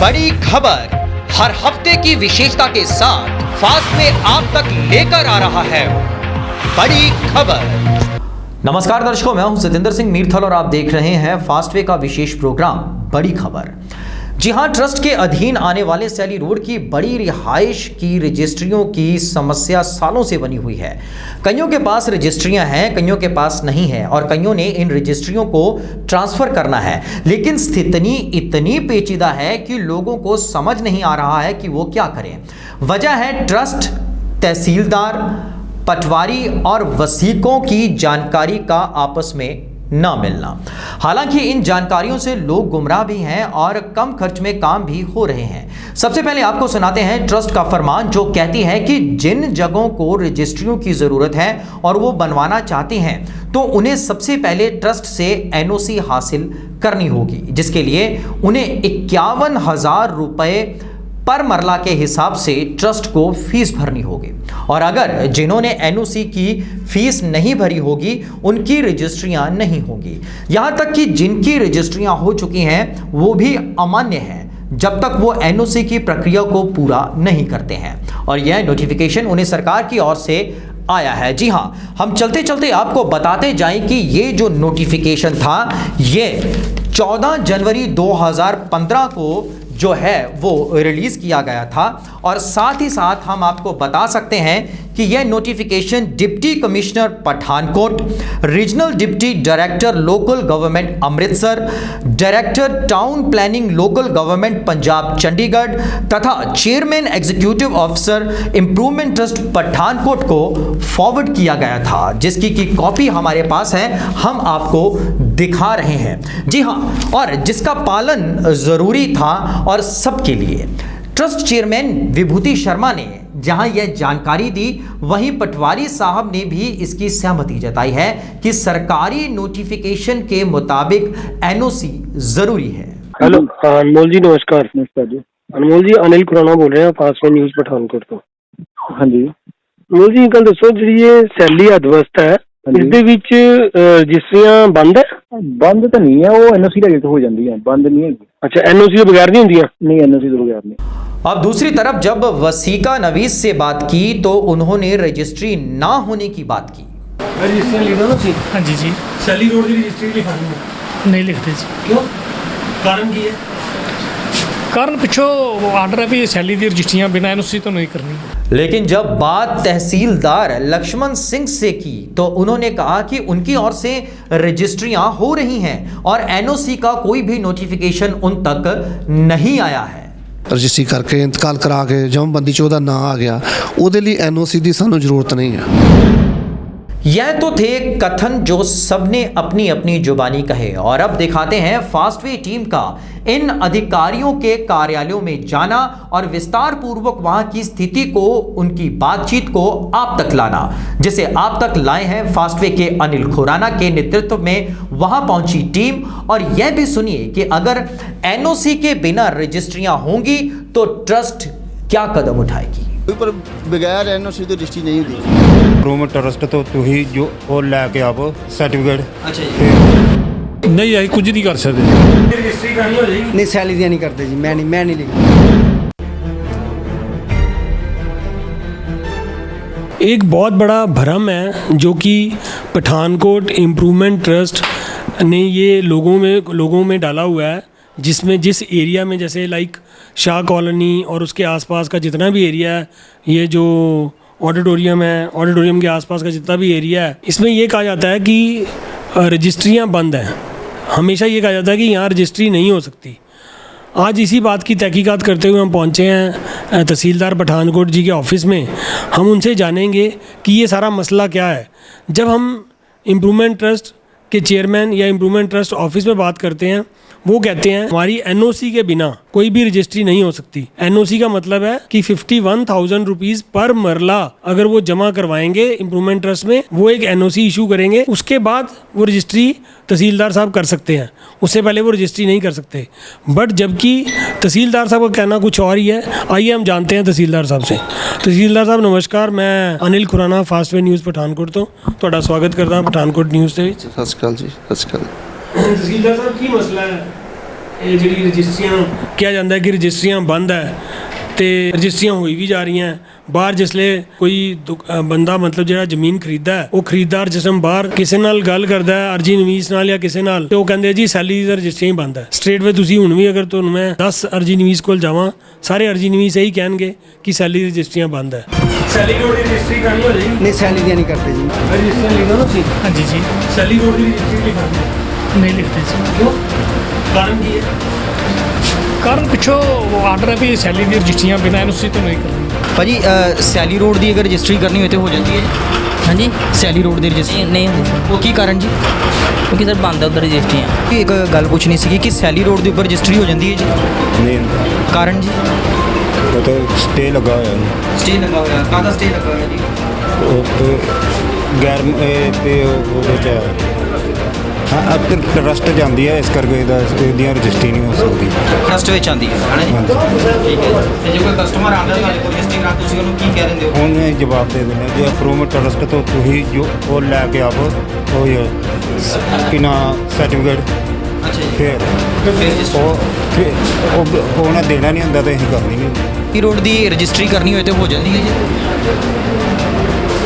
बड़ी खबर हर हफ्ते की विशेषता के साथ फास्ट में आप तक लेकर आ रहा है बड़ी खबर। नमस्कार दर्शकों, मैं हूं सतेंद्र सिंह मीरथल और आप देख रहे हैं फास्टवे का विशेष प्रोग्राम बड़ी खबर। जी हां, ट्रस्ट के अधीन आने वाले सैली रोड की बड़ी रिहाइश की रजिस्ट्रियों की समस्या सालों से बनी हुई है। कईयों के पास रजिस्ट्रियां हैं, कईयों के पास नहीं है और कईयों ने इन रजिस्ट्रियों को ट्रांसफर करना है, लेकिन स्थिति इतनी पेचीदा है कि लोगों को समझ नहीं आ रहा है कि वो क्या करें। वजह है ट्रस्ट, तहसीलदार, पटवारी और वसीकों की जानकारी का आपस में ना मिलना। हालांकि इन जानकारियों से लोग गुमराह भी हैं और कम खर्च में काम भी हो रहे हैं। सबसे पहले आपको सुनाते हैं ट्रस्ट का फरमान, जो कहती है कि जिन जगहों को रजिस्ट्रियों की जरूरत है और वो बनवाना चाहते हैं तो उन्हें सबसे पहले ट्रस्ट से एनओसी हासिल करनी होगी, जिसके लिए उन्हें 51,000 रुपए पर मरला के हिसाब से ट्रस्ट को फीस भरनी होगी। और अगर जिन्होंने एनओसी की फीस नहीं भरी होगी उनकी रजिस्ट्रियां नहीं होंगी। यहां तक कि जिनकी रजिस्ट्रियां हो चुकी हैं वो भी अमान्य हैं जब तक वो एनओसी की प्रक्रिया को पूरा नहीं करते हैं, और यह नोटिफिकेशन उन्हें सरकार की ओर से आया है। जी हां, हम चलते चलते आपको बताते जाएं कि ये जो नोटिफिकेशन था ये 14 जनवरी 2015 को जो है वो रिलीज किया गया था। और साथ ही साथ हम आपको बता सकते हैं कि यह notification deputy commissioner Pathankot, regional deputy director local government Amritsar, director town planning local government Punjab Chandigarh तथा chairman executive officer improvement trust Pathankot को फॉरवर्ड किया गया था, जिसकी की कॉपी हमारे पास है, हम आपको दिखा रहे हैं। जी हाँ, और जिसका पालन जरूरी था और सबके लिए। ट्रस्ट चेयरमैन विभूति शर्मा ने जहां यह जानकारी दी, वहीं पटवारी साहब ने भी इसकी सहमति जताई है कि सरकारी नोटिफिकेशन के मुताबिक एनओसी जरूरी है। हेलो अनमोल जी, नमस्कार। नमस्कार जी। अनमोल जी, अनिल खुराना बोल रहे हैं फास्ट न्यूज़ पठानकोट ਤੋਂ। हाँ जी। अनमोल जी, ਗੱਲ ਦੱਸੋ ਜਿਹੜੀ ਇਹ ਸੈਲੀ ਅਧਵਸਥਾ ਹੈ इसदे विच रजिस्ट्रियां बंद है? बंद तो नहीं है, वो एनओसी लगे तो हो जाती है, बंद नहीं है। अच्छा, एनओसी के बगैर नहीं होंदियां? नहीं, एनओसी के बगैर नहीं। अब दूसरी तरफ जब वसीका नवीस से बात की तो उन्होंने रजिस्ट्री ना होने की बात की। रजिस्ट्री लिख दो ना जी। हाँ जी जी। सैली रोड की रजिस्ट्री लिखानी है? नहीं लिखते जी। क्यों? कारण की है? कारण पिछो आर्डर है भी सैली की रजिस्ट्रियां बिना एनओसी तो नहीं करनी। लेकिन जब बात तहसीलदार लक्ष्मण सिंह से की तो उन्होंने कहा कि उनकी ओर से रजिस्ट्रियां हो रही हैं और एनओसी का कोई भी नोटिफिकेशन उन तक नहीं आया है। रजिस्ट्री करके इंतकाल करा के जमबंदी 14 ना आ गया, ਉਹਦੇ ਲਈ एनओसी ਦੀ ਸਾਨੂੰ ਜ਼ਰੂਰਤ नहीं है। यह तो थे कथन जो सबने अपनी अपनी जुबानी कहे, और अब दिखाते हैं फास्टवे टीम का इन अधिकारियों के कार्यालयों में जाना और विस्तार पूर्वक वहां की स्थिति को, उनकी बातचीत को आप तक लाना, जिसे आप तक लाए हैं फास्टवे के अनिल खुराना के नेतृत्व में वहां पहुंची टीम। और यह भी सुनिए कि अगर एनओसी के बिना रजिस्ट्रियां होंगी तो ट्रस्ट क्या कदम उठाएगी। पर बगैर एनओसी तो रजिस्ट्री नहीं होती। इंप्रूवमेंट ट्रस्ट तो तुही जो वो लैके आप सर्टिफिकेट। अच्छा जी। नहीं आई कुछ नहीं कर सकते। रजिस्ट्री करनी हो जाएगी? नहीं, सैलरी नहीं करते जी, मैं नहीं लिखता। एक बहुत बड़ा भ्रम है जो कि पठानकोट इम्प्रूवमेंट ट्रस्ट ने ये लोगों में डाला हुआ है, जिसमें जिस एरिया में जैसे लाइक शाह कॉलोनी और उसके आसपास का जितना भी एरिया है, ये जो ऑडिटोरियम है, ऑडिटोरियम के आसपास का जितना भी एरिया है, इसमें ये कहा जाता है कि रजिस्ट्रियां बंद हैं। हमेशा ये कहा जाता है कि यहाँ रजिस्ट्री नहीं हो सकती। आज इसी बात की तहकीकात करते हुए हम पहुँचे हैं तहसीलदार पठानकोट जी के ऑफिस में। हम उनसे जानेंगे कि ये सारा मसला क्या है। जब हम इम्प्रूवमेंट ट्रस्ट के चेयरमैन या इम्प्रूवमेंट ट्रस्ट ऑफिस में बात करते हैं, वो कहते हैं हमारी एनओसी के बिना कोई भी रजिस्ट्री नहीं हो सकती। एनओसी का मतलब है कि 51,000 रुपीज़ पर मरला अगर वो जमा करवाएंगे इम्प्रूवमेंट ट्रस्ट में, वो एक एनओसी इशू करेंगे, उसके बाद वो रजिस्ट्री तहसीलदार साहब कर सकते हैं, उससे पहले वो रजिस्ट्री नहीं कर सकते। बट जबकि तहसीलदार साहब का कहना कुछ और ही है। आइए हम जानते हैं तहसीलदार साहब से। तहसीलदार साहब नमस्कार, मैं अनिल खुराना फास्टवे न्यूज़ पठानकोट तो ਤੁਹਾਡਾ ਸਵਾਗਤ ਕਰਦਾ ਪਠਾਨਕੋਟ ਨਿਊਜ਼ ਦੇ ਵਿੱਚ। ਸਤਿ ਸ਼੍ਰੀ ਅਕਾਲ ਜੀ। ਸਤਿ ਸ਼੍ਰੀ ਅਕਾਲ। तहसीलदार साहब की मसला है ਇਹ ਜਿਹੜੀ ਰਜਿਸਟਰੀਆਂ ਕਿਹਾ ਜਾਂਦਾ ਹੈ ਕਿ ਰਜਿਸਟਰੀਆਂ ਬੰਦ ਹੈ ਤੇ ਰਜਿਸਟਰੀਆਂ ਹੋਈ ਵੀ ਜਾ ਰਹੀਆਂ ਬਾਹਰ ਜਿਸਲੇ ਕੋਈ ਬੰਦਾ ਮਤਲਬ ਜਿਹੜਾ ਜ਼ਮੀਨ ਖਰੀਦਦਾ ਹੈ ਉਹ ਖਰੀਦਦਾਰ ਜਿਸਮ ਬਾਹਰ ਕਿਸੇ ਨਾਲ ਗੱਲ ਕਰਦਾ ਹੈ ਅਰਜੀ ਨਵੀਸ ਨਾਲ ਜਾਂ ਕਿਸੇ ਨਾਲ ਤੇ ਉਹ ਕਹਿੰਦੇ ਜੀ ਸੈਲੀ ਦੀ ਰਜਿਸਟਰੀ ਬੰਦ ਹੈ ਸਟ੍ਰੇਟ ਵੇ ਤੁਸੀਂ ਹੁਣ ਵੀ ਅਗਰ ਤੁਹਾਨੂੰ ਮੈਂ 10 ਅਰਜੀ ਨਵੀਸ ਕੋਲ ਜਾਵਾਂ ਸਾਰੇ ਅਰਜੀ ਨਵੀਸ ਇਹੀ ਕਹਿਣਗੇ ਕਿ ਸੈਲੀ ਦੀ ਰਜਿਸਟਰੀਆਂ ਬੰਦ ਹੈ ਸੈਲੀ ਰੋਡ ਦੀ ਰਜਿਸਟਰੀ ਕਰਨੀ ਹੋ ਜਾਏਗੀ ਨਹੀਂ ਸੈਲੀ ਦੀਆਂ ਨਹੀਂ ਕਰਦੇ ਜੀ ਰਜਿਸਟਰੀ ਲਿਖੋ ਨਾ ਤੁਸੀਂ हाँ जी जी ਸੈਲੀ ਰੋਡ ਦੀ ਰਜਿਸਟਰੀ ਲਿਖਾਂਗੇ नहीं लिखते जी ਕਿਉਂ ਕਾਰਨ ਕੀ ਹੈ कारण पिछो आर्डर है भी सैली दी रजिस्ट्रियां बिना एनओसी तो नहीं करनी ਭਾਜੀ ਸੈਲੀ ਰੋਡ ਦੀ ਅਗਰ ਰਜਿਸਟਰੀ ਕਰਨੀ ਹੋਏ ਤੇ ਹੋ ਜਾਂਦੀ ਹੈ ਹਾਂਜੀ ਸੈਲੀ ਰੋਡ ਦੀ ਰਜਿਸਟਰੀ ਨਹੀਂ ਹੁੰਦੀ ਉਹ ਕੀ ਕਾਰਨ ਜੀ ਕਿਉਂਕਿ ਸਰ ਬੰਦ ਆ ਉਧਰ ਰਜਿਸਟਰੀਆਂ ਇੱਕ ਗੱਲ ਪੁੱਛਣੀ ਸੀਗੀ ਕਿ ਸੈਲੀ ਰੋਡ ਦੇ ਉੱਪਰ ਰਜਿਸਟਰੀ ਹੋ ਜਾਂਦੀ ਹੈ ਜੀ ਨਹੀਂ ਕਾਰਨ ਜੀ ਉਹ ਤਾਂ ਸਟੇ ਲੱਗਾ ਹੋਇਆ ਉਹਨੂੰ। ਸਟੇ ਲੱਗਾ ਹੋਇਆ ਕਾਹਦਾ ਸਟੇ ਲੱਗਾ ਹੋਇਆ ਜੀ ਉਹ ਤੇ ਗੈਰ ਇਹ ਤੇ ਉਹਦੇ ਚ ਹਾਂ ਅਬ ਟਰਸਟ ਜਾਂਦੀ ਹੈ ਇਸ ਕਰਕੇ ਇਹਦੀਆਂ ਰਜਿਸਟਰੀ ਨਹੀਂ ਹੋ ਸਕਦੀ ਟਰਸਟ ਵਿੱਚ ਆਉਂਦੀ ਹੈ ਹਨਾ ਜੀ ਠੀਕ ਹੈ ਤੇ ਜੇ ਕੋਈ ਕਸਟਮਰ ਆਉਂਦਾ ਤੁਹਾਡੇ ਕੋਲ ਰਜਿਸਟਰੀ ਕਰਾ ਤੁਸੀਂ ਉਹਨੂੰ ਕੀ ਕਹਿ ਦਿੰਦੇ ਹੋ ਉਹਨੇ ਜਵਾਬ ਦੇ ਦੇਣਾ ਜੇ ਅਪਰੂਵ ਟਰਸਟ ਤੋਂ ਤੁਸੀਂ ਜੋ ਉਹ ਲੈ ਕੇ ਆਵੋ ਉਹ ਕਿਨਾ ਸਰਟੀਫਿਕੇਟ ਅੱਛਾ ਜੀ ਫਿਰ ਉਹ ਉਹਨਾਂ ਦੇਣਾ ਨਹੀਂ ਹੁੰਦਾ ਤਾਂ ਅਸੀਂ ਕਰਨੀ ਨਹੀਂ ਸੈਲੀ ਰੋਡ ਦੀ ਰਜਿਸਟਰੀ ਕਰਨੀ ਹੋਏ ਤੇ ਹੋ ਜਾਂਦੀ ਹੈ ਜੀ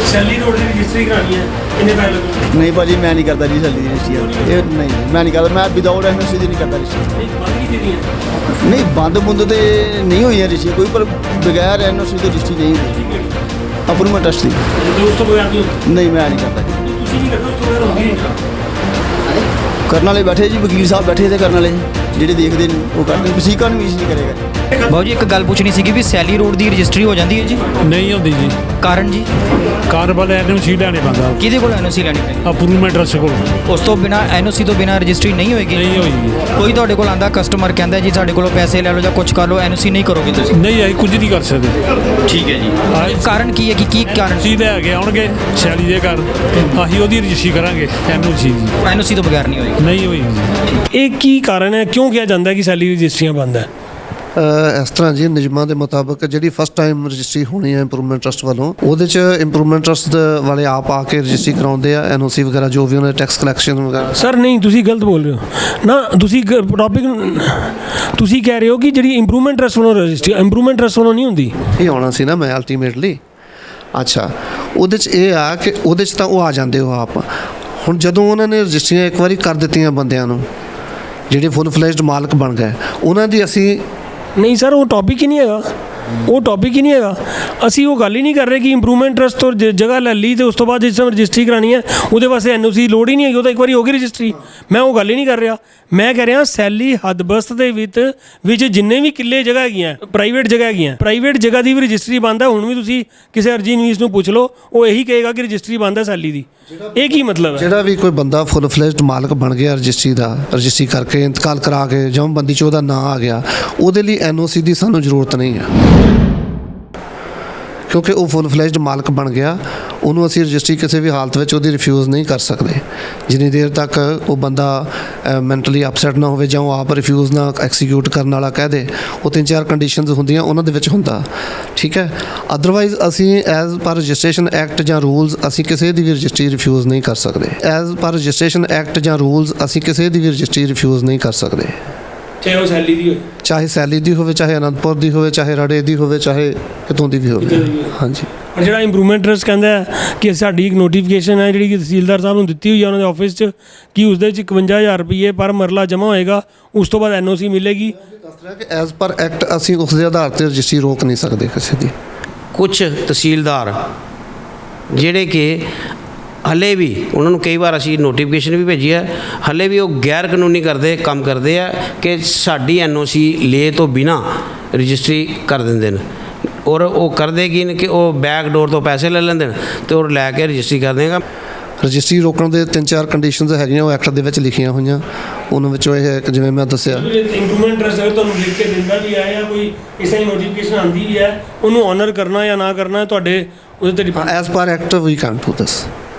ਸੈਲੀ ਰੋਡ ਦੀ ਰਜਿਸਟਰੀ ਕਰਾਣੀ ਹੈ ਕਿੰਨੇ ਪੈਸੇ ਲੱਗਣਗੇ ਨਹੀਂ ਭਾਜੀ ਮੈਂ ਨਹੀਂ ਕਰਦਾ ਜੀ ਸੈਲੀ ਦੀ ਰਜਿਸਟਰੀ ਇਹ ਨਹੀਂ ਮੈਂ ਨਹੀਂ ਕਰਦਾ ਮੈਂ ਵਿਦਆਊਟ ਐਨਓਸੀ ਦੀ ਨਹੀਂ ਕਰਦਾ ਰਜਿਸਟਰੀ ਨਹੀਂ ਬੰਦ ਕੀ ਦੇਣੀ ਹੈ ਨਹੀਂ ਬੰਦ ਬੁੰਦ ਤੇ ਨਹੀਂ ਹੋਈ ਹੈ ਰਜਿਸਟਰੀ ਕੋਈ ਪਰ ਬਗੈਰ ਐਨਓਸੀ ਤੋਂ ਰਜਿਸਟਰੀ ਨਹੀਂ ਹੁੰਦੀ ਅਪਰੂਵ ਟਰਸਟ ਦੀ ਤੇ ਉਸ ਤੋਂ ਬਗੈਰ ਨਹੀਂ ਹੁੰਦੀ ਨਹੀਂ ਮੈਂ ਨਹੀਂ ਕਰਦਾ ਜੀ ਤੁਸੀਂ ਨਹੀਂ ਕਰਦੇ ਉਸ ਤੋਂ ਬਗੈਰ ਹੁੰਦੀ ਨਹੀਂ ਕਰਨ ਵਾਲੇ ਬੈਠੇ ਜੀ ਵਕੀਲ ਸਾਹਿਬ ਬੈਠੇ ਤੇ ਕਰਨ ਵਾਲੇ ਜਿਹੜੇ ਦੇਖਦੇ ਨੇ ਉਹ ਕਰਦੇ ਨੇ ਵਸੀਕਾ ਨੂੰ ਵੀ ਨਹੀਂ ਕਰੇਗਾ ਬਾਊ ਜੀ ਇੱਕ ਗੱਲ ਪੁੱਛਣੀ ਸੀਗੀ ਵੀ ਸੈਲੀ ਰੋਡ ਦੀ ਰਜਿਸਟਰੀ ਹੋ ਜਾਂਦੀ ਹੈ ਜੀ नहीं होती जी ਕਾਰਨ ਜੀ कार वाले एनओसी लेने पैंदा ਕਿਹਦੇ ਕੋਲ ਐਨਓਸੀ ਲੈਣੀ ਪੈਂਦੀ अप्रूवमेंट रस को ਉਸ ਤੋਂ ਬਿਨਾ ਐਨਓਸੀ ਤੋਂ ਬਿਨਾ ਰਜਿਸਟਰੀ ਨਹੀਂ ਹੋਏਗੀ नहीं होगी ਕੋਈ ਤੁਹਾਡੇ ਕੋਲ ਆਂਦਾ ਕਸਟਮਰ ਕਹਿੰਦਾ ਜੀ ਸਾਡੇ ਕੋਲੋਂ ਪੈਸੇ ਲੈ ਲਓ ਜਾਂ ਕੁਝ ਕਰ ਲਓ ਐਨਓਸੀ ਨਹੀਂ ਕਰੋਗੇ ਤੁਸੀਂ नहीं आई कुछ नहीं कर सकते ਠੀਕ ਹੈ ਜੀ ਕਾਰਨ ਕੀ ਹੈ ਕਿ ਕੀ ਕਾਰਨ ਸੀ ਲੈ ਕੇ ਆਉਣਗੇ ਸੈਲੀ ਦੇ ਘਰ ਅਸੀਂ ਉਹਦੀ ਰਜਿਸਟਰੀ ਕਰਾਂਗੇ ਐਨਓਸੀ ਜੀ ਐਨਓਸੀ ਤੋਂ ਬਗੈਰ ਨਹੀਂ ਹੋਏਗੀ ਨਹੀਂ ਹੋਈ ਇਹ ਕੀ ਕਾਰਨ ਹੈ ਕਿਉਂ ਕਿਹਾ ਜਾਂਦਾ ਹੈ ਕਿ ਸੈਲੀ ਰਜਿਸਟਰੀਆਂ ਬੰਦ ਹੈ ਇਸ ਤਰ੍ਹਾਂ ਜੀ ਨਿਯਮਾਂ ਦੇ ਮੁਤਾਬਕ ਜਿਹੜੀ ਫਸਟ ਟਾਈਮ ਰਜਿਸਟਰੀ ਹੋਣੀ ਹੈ ਇੰਪਰੂਵਮੈਂਟ ਟਰਸਟ ਵੱਲੋਂ ਉਹਦੇ 'ਚ ਇੰਪਰੂਵਮੈਂਟ ਟਰਸਟ ਵਾਲੇ ਆਪ ਆ ਕੇ ਰਜਿਸਟਰੀ ਕਰਾਉਂਦੇ ਆ ਐਨਓਸੀ ਵਗੈਰਾ ਜੋ ਵੀ ਉਹਨਾਂ ਦੇ ਟੈਕਸ ਕਲੈਕਸ਼ਨ ਵਗੈਰਾ ਸਰ ਨਹੀਂ ਤੁਸੀਂ ਗਲਤ ਬੋਲ ਰਹੇ ਹੋ ਨਾ ਤੁਸੀਂ ਟੌਪਿਕ ਤੁਸੀਂ ਕਹਿ ਰਹੇ ਹੋ ਕਿ ਜਿਹੜੀ ਇੰਪਰੂਵਮੈਂਟ ਟਰਸਟ ਵੱਲੋਂ ਰਜਿਸਟਰੀ ਇੰਪਰੂਵਮੈਂਟ ਟਰਸਟ ਵੱਲੋਂ ਨਹੀਂ ਹੁੰਦੀ ਇਹ ਆਉਣਾ ਸੀ ਨਾ ਮੈਂ ਅਲਟੀਮੇਟਲੀ ਅੱਛਾ ਉਹਦੇ 'ਚ ਇਹ ਆ ਕਿ ਉਹਦੇ 'ਚ ਤਾਂ ਉਹ ਆ ਜਾਂਦੇ ਉਹ ਆਪ ਹੁਣ ਜਦੋਂ ਉਹਨਾਂ ਨੇ ਰਜਿਸਟਰੀਆਂ ਇੱਕ ਵਾਰੀ ਕਰ ਦਿੱਤੀਆਂ ਬੰਦਿਆਂ ਨੂੰ ਜਿਹੜੇ ਫੁੱਲ ਫਲੈਜਡ ਮਾਲਕ ਬਣ ਗਏ ਉਹਨਾਂ ਦੀ ਅਸੀਂ ਨਹੀਂ ਸਰ ਉਹ ਟੌਪਿਕ ਹੀ ਨਹੀਂ ਹੈਗਾ ਉਹ ਟੌਪਿਕ ਹੀ ਨਹੀਂ ਹੈਗਾ ਅਸੀਂ ਉਹ ਗੱਲ ਹੀ ਨਹੀਂ ਕਰ ਰਹੇ ਕਿ ਇੰਪਰੂਵਮੈਂਟ ਟਰਸਟ ਤੋਂ ਜਗ੍ਹਾ ਲੈ ਲਈ ਤੇ ਉਸ ਤੋਂ ਬਾਅਦ ਜਿਸ ਸਮੇਂ ਰਜਿਸਟਰੀ ਕਰਾਣੀ ਹੈ ਉਹਦੇ ਵਾਸਤੇ ਐਨਓਸੀ ਲੋੜ ਹੀ ਨਹੀਂ ਹੈਗੀ ਉਹ ਤਾਂ ਇੱਕ ਵਾਰੀ ਹੋ ਗਈ ਰਜਿਸਟਰੀ ਮੈਂ ਉਹ ਗੱਲ ਹੀ ਨਹੀਂ ਕਰ ਰਿਹਾ ਮੈਂ ਕਹਿ ਰਿਹਾ ਸੈਲੀ ਹੱਦਬਸਤ ਦੇ ਵਿੱਚ ਜਿੰਨੇ ਵੀ ਕਿੱਲੇ ਜਗ੍ਹਾ ਹੈਗੀਆਂ ਪ੍ਰਾਈਵੇਟ ਜਗ੍ਹਾ ਦੀ ਵੀ ਰਜਿਸਟਰੀ ਬੰਦ ਹੈ ਹੁਣ ਵੀ ਤੁਸੀਂ ਕਿਸੇ ਅਰਜੀ ਨਵੀਸ ਨੂੰ ਪੁੱਛ ਲਓ ਉਹ ਇਹੀ ਕਹੇਗਾ ਕਿ ਰਜਿਸਟਰੀ ਬੰਦ ਹੈ ਸੈਲੀ ਦੀ ਇਹ ਕੀ ਮਤਲਬ ਹੈ ਜਿਹੜਾ ਵੀ ਕੋਈ ਬੰਦਾ ਫੁੱਲ ਫਲੈਜਡ ਮਾਲਕ ਬਣ ਗਿਆ ਰਜਿਸਟਰੀ ਕਰਕੇ ਇੰਤਕਾਲ ਕਰਾ ਕੇ ਜਮ੍ਹਾਂਬੰਦੀ 'ਚ ਉਹਦਾ ਨਾਂ ਆ ਗਿਆ ਉਹਦੇ ਲਈ ਐਨਓਸੀ ਦੀ ਸਾਨੂੰ ਜ਼ਰੂਰਤ ਨਹੀਂ ਹੈ ਕਿਉਂਕਿ ਉਹ ਫੁੱਲ ਫਲੈਜਡ ਮਾਲਕ ਬਣ ਗਿਆ ਉਹਨੂੰ ਅਸੀਂ ਰਜਿਸਟਰੀ ਕਿਸੇ ਵੀ ਹਾਲਤ ਵਿੱਚ ਉਹਦੀ ਰਿਫਿਊਜ਼ ਨਹੀਂ ਕਰ ਸਕਦੇ ਜਿੰਨੀ ਦੇਰ ਤੱਕ ਉਹ ਬੰਦਾ ਮੈਂਟਲੀ ਅਪਸੈਟ ਨਾ ਹੋਵੇ ਜਾਂ ਉਹ ਆਪ ਰਿਫਿਊਜ਼ ਨਾ ਐਕਸੀਕਿਊਟ ਕਰਨ ਵਾਲਾ ਕਹਿ ਦੇ ਉਹ 3-4 ਕੰਡੀਸ਼ਨਸ ਹੁੰਦੀਆਂ ਉਹਨਾਂ ਦੇ ਵਿੱਚ ਹੁੰਦਾ ਠੀਕ ਹੈ ਅਦਰਵਾਈਜ਼ ਅਸੀਂ ਐਜ਼ ਪਰ ਰਜਿਸਟ੍ਰੇਸ਼ਨ ਐਕਟ ਜਾਂ ਰੂਲਸ ਅਸੀਂ ਕਿਸੇ ਦੀ ਵੀ ਰਜਿਸਟਰੀ ਰਿਫਿਊਜ਼ ਨਹੀਂ ਕਰ ਸਕਦੇ ਐਜ਼ ਪਰ ਰਜਿਸਟ੍ਰੇਸ਼ਨ ਐਕਟ ਜਾਂ ਰੂਲਸ ਅਸੀਂ ਕਿਸੇ ਦੀ ਵੀ ਰਜਿਸਟਰੀ ਰਿਫਿਊਜ਼ ਨਹੀਂ ਕਰ ਸਕਦੇ ਚਾਹੇ ਉਹ ਸੈਲੀ ਦੀ ਹੋਵੇ ਚਾਹੇ ਸੈਲੀ ਦੀ ਹੋਵੇ ਚਾਹੇ ਅਨੰਦਪੁਰ ਦੀ ਹੋਵੇ ਚਾਹੇ ਰੜੇ ਦੀ ਹੋਵੇ ਚਾਹੇ ਕਿਤੋਂ ਦੀ ਵੀ ਹੋਵੇ ਹਾਂਜੀ ਪਰ ਜਿਹੜਾ ਇੰਪਰੂਵਮੈਂਟ ਟਰਸਟ ਕਹਿੰਦਾ ਹੈ ਕਿ ਸਾਡੀ ਇੱਕ ਨੋਟੀਫਿਕੇਸ਼ਨ ਹੈ ਜਿਹੜੀ ਕਿ ਤਹਿਸੀਲਦਾਰ ਸਾਹਿਬ ਨੂੰ ਦਿੱਤੀ ਹੋਈ ਹੈ ਉਹਨਾਂ ਦੇ ਆਫਿਸ 'ਚ ਕਿ ਉਸ ਦੇ ਵਿੱਚ 51,000 ਰੁਪਏ ਪਰ ਮਰਲਾ ਜਮ੍ਹਾਂ ਹੋਏਗਾ ਉਸ ਤੋਂ ਬਾਅਦ ਐਨਓਸੀ ਮਿਲੇਗੀ ਦੱਸ ਰਿਹਾ ਕਿ ਐਜ਼ ਪਰ ਐਕਟ ਅਸੀਂ ਉਸ ਦੇ ਆਧਾਰ ਤੇ ਰਜਿਸਟਰੀ ਰੋਕ ਨਹੀਂ ਸਕਦੇ ਕਿਸੇ ਦੀ ਕੁਝ ਤਹਿਸੀਲਦਾਰ ਜਿਹੜੇ ਕਿ ਹਲੇ ਵੀ ਉਹਨਾਂ ਨੂੰ ਕਈ ਵਾਰ ਅਸੀਂ ਨੋਟੀਫਿਕੇਸ਼ਨ ਵੀ ਭੇਜੀ ਹੈ ਹਲੇ ਵੀ ਉਹ ਗੈਰ ਕਾਨੂੰਨੀ ਕੰਮ ਕਰਦੇ ਆ ਕਿ ਸਾਡੀ ਐਨਓਸੀ ਲੈ ਤੋਂ ਬਿਨਾ ਰਜਿਸਟਰੀ ਕਰ ਦਿੰਦੇ ਨੇ ਔਰ ਉਹ ਕਰਦੇ ਕੀ ਨੇ ਕਿ ਉਹ ਬੈਕ ਡੋਰ ਤੋਂ ਪੈਸੇ ਲੈ ਲੈਂਦੇ ਨੇ ਤੇ ਉਹ ਲੈ ਕੇ ਰਜਿਸਟਰੀ ਕਰ ਦੇਗਾ ਰਜਿਸਟਰੀ ਰੋਕਣ ਦੇ 3-4 ਕੰਡੀਸ਼ਨਸ ਹੈਗੀਆਂ ਉਹ ਐਕਟ ਦੇ ਵਿੱਚ ਲਿਖੀਆਂ ਹੋਈਆਂ ਉਹਨਾਂ ਵਿੱਚੋਂ ਇਹ ਇੱਕ ਜਿਵੇਂ ਮੈਂ ਦੱਸਿਆ ਇੰਪਰੂਵਮੈਂਟ ਟਰਸਟ ਅਗਰ ਤੁਹਾਨੂੰ ਲਿਖ ਕੇ ਦਿੰਦਾ ਵੀ ਹੈ ਜਾਂ ਕੋਈ ਇਸ ਤਰ੍ਹਾਂ ਨੋਟੀਫਿਕੇਸ਼ਨ ਆਉਂਦੀ ਵੀ ਹੈ ਉਹਨੂੰ ਆਨਰ ਕਰਨਾ ਜਾਂ ਨਾ ਕਰਨਾ ਤੁਹਾਡੇ ਉਹਦੇ ਤੇ depend as per act we can't do this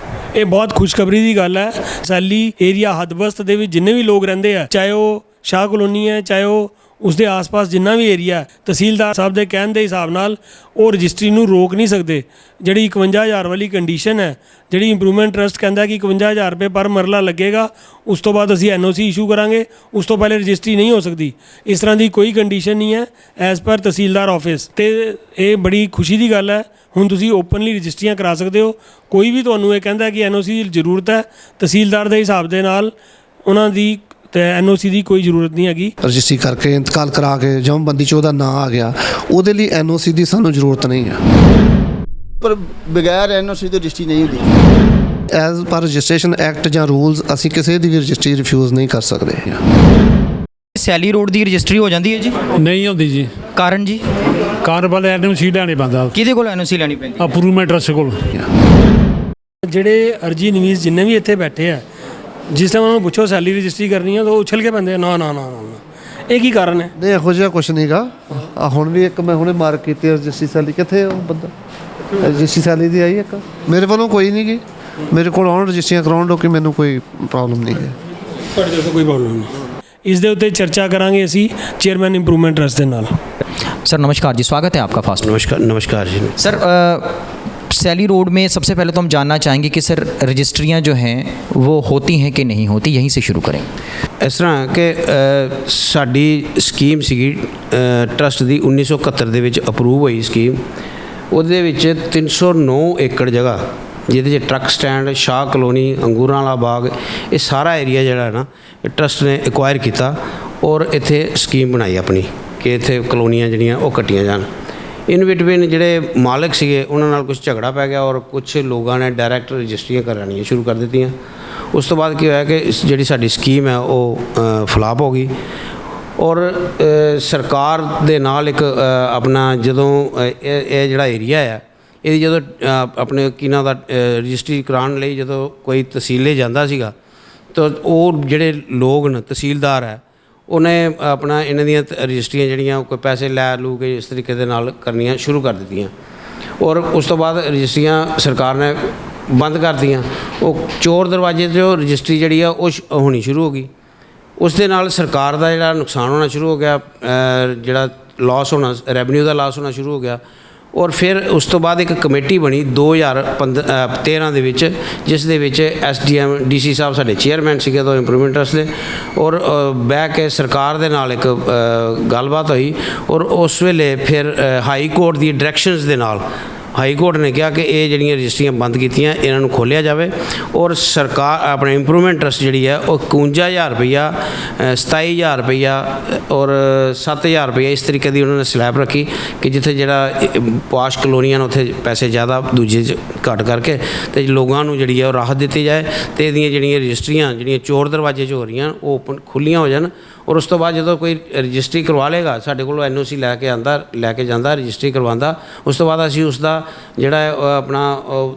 ਇਹ ਬਹੁਤ ਖੁਸ਼ਖਬਰੀ ਦੀ ਗੱਲ ਹੈ ਸੈਲੀ ਏਰੀਆ ਹੱਦਬਸਤ ਦੇ ਵਿੱਚ ਜਿੰਨੇ ਵੀ ਲੋਕ ਰਹਿੰਦੇ ਆ ਚਾਹੇ ਉਹ ਸ਼ਾਹ ਕਲੋਨੀ ਹੈ ਚਾਹੇ ਉਹ ਉਸਦੇ ਆਸ-ਪਾਸ ਜਿੰਨਾ ਵੀ ਏਰੀਆ ਤਹਿਸੀਲਦਾਰ ਸਾਹਿਬ ਦੇ ਕਹਿਣ ਦੇ ਹਿਸਾਬ ਨਾਲ ਉਹ ਰਜਿਸਟਰੀ ਨੂੰ ਰੋਕ ਨਹੀਂ ਸਕਦੇ। ਜਿਹੜੀ 51,000 ਵਾਲੀ ਕੰਡੀਸ਼ਨ ਹੈ, ਜਿਹੜੀ ਇੰਪਰੂਵਮੈਂਟ ਟਰਸਟ ਕਹਿੰਦਾ ਕਿ 51,000 ਰੁਪਏ ਪਰ ਮਰਲਾ ਲੱਗੇਗਾ, ਉਸ ਤੋਂ ਬਾਅਦ ਅਸੀਂ NOC ਇਸ਼ੂ ਕਰਾਂਗੇ, ਉਸ ਤੋਂ ਪਹਿਲੇ ਰਜਿਸਟਰੀ ਨਹੀਂ ਹੋ ਸਕਦੀ। ਇਸ ਤਰ੍ਹਾਂ ਦੀ ਕੋਈ ਕੰਡੀਸ਼ਨ ਨਹੀਂ ਹੈ ਐਜ਼ ਪਰ ਤਹਿਸੀਲਦਾਰ ਆਫਿਸ। ਤੇ ਇਹ ਬੜੀ ਖੁਸ਼ੀ ਦੀ ਗੱਲ ਹੈ, ਹੁਣ ਤੁਸੀਂ ਓਪਨਲੀ ਰਜਿਸਟਰੀਆਂ ਕਰਾ ਸਕਦੇ ਹੋ। ਕੋਈ ਵੀ ਤੁਹਾਨੂੰ ਇਹ ਕਹਿੰਦਾ ਕਿ NOC ਦੀ ਜ਼ਰੂਰਤ ਹੈ, ਤਹਿਸੀਲਦਾਰ ਦੇ ਹਿਸਾਬ ਦੇ ਨਾਲ ਉਹਨਾਂ ਦੀ ਤੇ NOC ਦੀ ਕੋਈ ਜ਼ਰੂਰਤ ਨਹੀਂ ਹੈਗੀ। ਰਜਿਸਟਰੀ ਕਰਕੇ ਇੰਤਕਾਲ ਕਰਾ ਕੇ ਜਮ੍ਹਾਂਬੰਦੀ 'ਚ ਉਹਦਾ ਨਾਂ ਆ ਗਿਆ, ਉਹਦੇ ਲਈ NOC ਦੀ ਸਾਨੂੰ ਜ਼ਰੂਰਤ ਨਹੀਂ ਹੈ। ਪਰ ਬਗੈਰ NOC ਤੋਂ ਰਜਿਸਟਰੀ ਨਹੀਂ ਹੁੰਦੀ। ਐਜ਼ ਪਰ ਰਜਿਸਟ੍ਰੇਸ਼ਨ ਐਕਟ ਜਾਂ ਰੂਲਸ ਅਸੀਂ ਕਿਸੇ ਦੀ ਵੀ ਰਜਿਸਟਰੀ ਰਿਫਿਊਜ਼ ਨਹੀਂ ਕਰ ਸਕਦੇ। ਸੈਲੀ ਰੋਡ ਦੀ ਰਜਿਸਟਰੀ ਹੋ ਜਾਂਦੀ ਹੈ ਜੀ? ਨਹੀਂ ਹੁੰਦੀ ਜੀ। ਕਾਰਨ ਜੀ? ਕਾਰਨ ਵਾਲੇ NOC ਲੈਣੇ ਪੈਂਦਾ। ਕਿਹਦੇ ਕੋਲ NOC ਲੈਣੀ ਪੈਂਦੀ? ਅਪਰੂਵਮੈਂਟ ਟਰਸਟ ਕੋਲ। ਜਿਹੜੇ ਅਰਜੀ ਨਵੀਸ ਜਿੰਨੇ ਵੀ ਇੱਥੇ ਬੈਠੇ ਆ, ਜਿਸ ਟਾਈਮ ਉਹਨਾਂ ਨੂੰ ਪੁੱਛੋ ਸੈਲੀ ਰਜਿਸਟਰੀ ਕਰਨੀ ਹੈ ਤਾਂ ਉਹ ਉਛਲ ਕੇ ਪੈਂਦੇ ਨਾ ਨਾ ਨਾ ਨਾ। ਇਹ ਕੀ ਕਾਰਨ ਹੈ? ਨਹੀਂ, ਇਹੋ ਜਿਹਾ ਕੁਛ ਨਹੀਂਗਾ। ਹੁਣ ਵੀ ਇੱਕ ਮੈਂ ਹੁਣੇ ਮਾਰਕ ਕੀਤੀ ਰਜਿਸਟਰੀ ਸੈਲੀ, ਕਿੱਥੇ ਉਹ ਬੰਦਾ ਰਜਿਸਟਰੀ ਸੈਲੀ ਦੀ ਆਈ ਇੱਕ, ਮੇਰੇ ਵੱਲੋਂ ਕੋਈ ਨਹੀਂ ਗੀ। ਮੇਰੇ ਕੋਲ ਆਉਣ ਰਜਿਸਟਰੀਆਂ ਕਰਾਉਣ ਲੋਕੀ, ਮੈਨੂੰ ਕੋਈ ਪ੍ਰੋਬਲਮ ਨਹੀਂ ਹੈ। ਤੁਹਾਡੇ ਤੋਂ ਕੋਈ ਪ੍ਰੋਬਲਮ ਨਹੀਂ। ਇਸ ਦੇ ਉੱਤੇ ਚਰਚਾ ਕਰਾਂਗੇ ਅਸੀਂ ਚੇਅਰਮੈਨ ਇੰਪਰੂਵਮੈਂਟ ਟਰਸਟ ਦੇ ਨਾਲ। सर नमस्कार जी, स्वागत है आपका फास्ट। नमस्कार जी। सर सैली रोड में सबसे पहले तो हम जानना चाहेंगे कि सर रजिस्ट्रियाँ जो हैं वो होती हैं कि नहीं होती, यहीं से शुरू करें। ਇਸ ਤਰ੍ਹਾਂ ਕਿ ਸਾਡੀ ਸਕੀਮ ਸੀਗੀ ਟਰਸਟ ਦੀ 1971 ਦੇ ਵਿੱਚ ਅਪਰੂਵ ਹੋਈ ਸਕੀਮ। ਉਹਦੇ ਵਿੱਚ 309 ਏਕੜ ਜਗ੍ਹਾ, ਜਿਹਦੇ 'ਚ ਟਰੱਕ ਸਟੈਂਡ, ਸ਼ਾਹ ਕਲੋਨੀ, ਅੰਗੂਰਾਂ ਵਾਲਾ ਬਾਗ, ਇਹ ਸਾਰਾ ਏਰੀਆ ਜਿਹੜਾ ਨਾ ਟਰਸਟ ਨੇ ਐਕਵਾਇਰ ਕੀਤਾ ਔਰ ਇੱਥੇ ਸਕੀਮ ਬਣਾਈ ਆਪਣੀ ਕਿ ਇੱਥੇ ਕਲੋਨੀਆਂ ਜਿਹੜੀਆਂ ਉਹ ਕੱਟੀਆਂ ਜਾਣ। ਇਨ ਬਿਟਵੀਨ ਜਿਹੜੇ ਮਾਲਕ ਸੀਗੇ ਉਹਨਾਂ ਨਾਲ ਕੁਝ ਝਗੜਾ ਪੈ ਗਿਆ ਔਰ ਕੁਝ ਲੋਕਾਂ ਨੇ ਡਾਇਰੈਕਟ ਰਜਿਸਟਰੀਆਂ ਕਰਾਉਣੀਆਂ ਸ਼ੁਰੂ ਕਰ ਦਿੱਤੀਆਂ। ਉਸ ਤੋਂ ਬਾਅਦ ਕੀ ਹੋਇਆ ਕਿ ਜਿਹੜੀ ਸਾਡੀ ਸਕੀਮ ਹੈ ਉਹ ਫਲਾਪ ਹੋ ਗਈ ਔਰ ਸਰਕਾਰ ਦੇ ਨਾਲ ਇੱਕ ਆਪਣਾ ਜਦੋਂ ਇਹ ਜਿਹੜਾ ਏਰੀਆ ਆ ਇਹਦੀ ਜਦੋਂ ਆਪਣੇ ਕਿਨਾਂ ਦਾ ਰਜਿਸਟਰੀ ਕਰਾਉਣ ਲਈ ਜਦੋਂ ਕੋਈ ਤਹਿਸੀਲੇ ਜਾਂਦਾ ਸੀਗਾ ਤਾਂ ਉਹ ਜਿਹੜੇ ਲੋਕ ਨੇ ਤਹਿਸੀਲਦਾਰ ਹੈ ਉਹਨੇ ਆਪਣਾ ਇਹਨਾਂ ਦੀਆਂ ਰਜਿਸਟਰੀਆਂ ਜਿਹੜੀਆਂ ਕੋਈ ਪੈਸੇ ਲੈ ਲੂ ਕੇ ਇਸ ਤਰੀਕੇ ਦੇ ਨਾਲ ਕਰਨੀਆਂ ਸ਼ੁਰੂ ਕਰ ਦਿੱਤੀਆਂ ਔਰ ਉਸ ਤੋਂ ਬਾਅਦ ਰਜਿਸਟਰੀਆਂ ਸਰਕਾਰ ਨੇ ਬੰਦ ਕਰਤੀਆਂ। ਉਹ ਚੋਰ ਦਰਵਾਜ਼ੇ 'ਤੇ ਉਹ ਰਜਿਸਟਰੀ ਜਿਹੜੀ ਆ ਉਹ ਹੋਣੀ ਸ਼ੁਰੂ ਹੋ ਗਈ। ਉਸ ਦੇ ਨਾਲ ਸਰਕਾਰ ਦਾ ਜਿਹੜਾ ਨੁਕਸਾਨ ਹੋਣਾ ਸ਼ੁਰੂ ਹੋ ਗਿਆ, ਜਿਹੜਾ ਲਾਸ ਹੋਣਾ, ਰੈਵਨਿਊ ਦਾ ਲਾਸ ਹੋਣਾ ਸ਼ੁਰੂ ਹੋ ਗਿਆ। ਔਰ ਫਿਰ ਉਸ ਤੋਂ ਬਾਅਦ ਇੱਕ ਕਮੇਟੀ ਬਣੀ 2013 ਦੇ ਵਿੱਚ, ਜਿਸ ਦੇ ਵਿੱਚ SDM DC ਸਾਹਿਬ ਸਾਡੇ ਚੇਅਰਮੈਨ ਸੀਗੇ ਤੋਂ ਇੰਪਰੂਵਮੈਂਟ ਟਰਸਟ ਦੇ, ਔਰ ਬਹਿ ਕੇ ਸਰਕਾਰ ਦੇ ਨਾਲ ਇੱਕ ਗੱਲਬਾਤ ਹੋਈ ਔਰ ਉਸ ਵੇਲੇ ਫਿਰ ਹਾਈ ਕੋਰਟ ਦੀ ਡਾਇਰੈਕਸ਼ਨਸ ਦੇ ਨਾਲ ਹਾਈ ਕੋਰਟ ਨੇ ਕਿਹਾ ਕਿ ਇਹ ਜਿਹੜੀਆਂ ਰਜਿਸਟਰੀਆਂ ਬੰਦ ਕੀਤੀਆਂ ਇਹਨਾਂ ਨੂੰ ਖੋਲ੍ਹਿਆ ਜਾਵੇ ਔਰ ਸਰਕਾਰ ਆਪਣੇ ਇੰਪਰੂਵਮੈਂਟ ਟਰਸਟ ਜਿਹੜੀ ਹੈ ਉਹ 51,000 ਰੁਪਈਆ, 27,000 ਰੁਪਈਆ ਔਰ 7,000 ਰੁਪਈਆ ਇਸ ਤਰੀਕੇ ਦੀ ਉਹਨਾਂ ਨੇ ਸਲੈਬ ਰੱਖੀ ਕਿ ਜਿੱਥੇ ਜਿਹੜਾ ਪਾਸ਼ ਕਲੋਨੀਆਂ ਨੇ ਉੱਥੇ ਪੈਸੇ ਜ਼ਿਆਦਾ, ਦੂਜੇ 'ਚ ਘੱਟ ਕਰਕੇ ਅਤੇ ਲੋਕਾਂ ਨੂੰ ਜਿਹੜੀ ਹੈ ਉਹ ਰਾਹਤ ਦਿੱਤੀ ਜਾਏ ਅਤੇ ਇਹਦੀਆਂ ਜਿਹੜੀਆਂ ਰਜਿਸਟਰੀਆਂ ਜਿਹੜੀਆਂ ਚੋਰ ਦਰਵਾਜ਼ੇ 'ਚ ਹੋ ਰਹੀਆਂ ਉਹ ਓਪਨ ਖੁੱਲ੍ਹੀਆਂ ਹੋ ਜਾਣ। ਔਰ ਉਸ ਤੋਂ ਬਾਅਦ ਜਦੋਂ ਕੋਈ ਰਜਿਸਟਰੀ ਕਰਵਾ ਲੇਗਾ, ਸਾਡੇ ਕੋਲ NOC ਲੈ ਕੇ ਜਾਂਦਾ ਰਜਿਸਟਰੀ ਕਰਵਾਉਂਦਾ, ਉਸ ਤੋਂ ਬਾਅਦ ਅਸੀਂ ਉਸ ਦਾ ਜਿਹੜਾ ਹੈ ਆਪਣਾ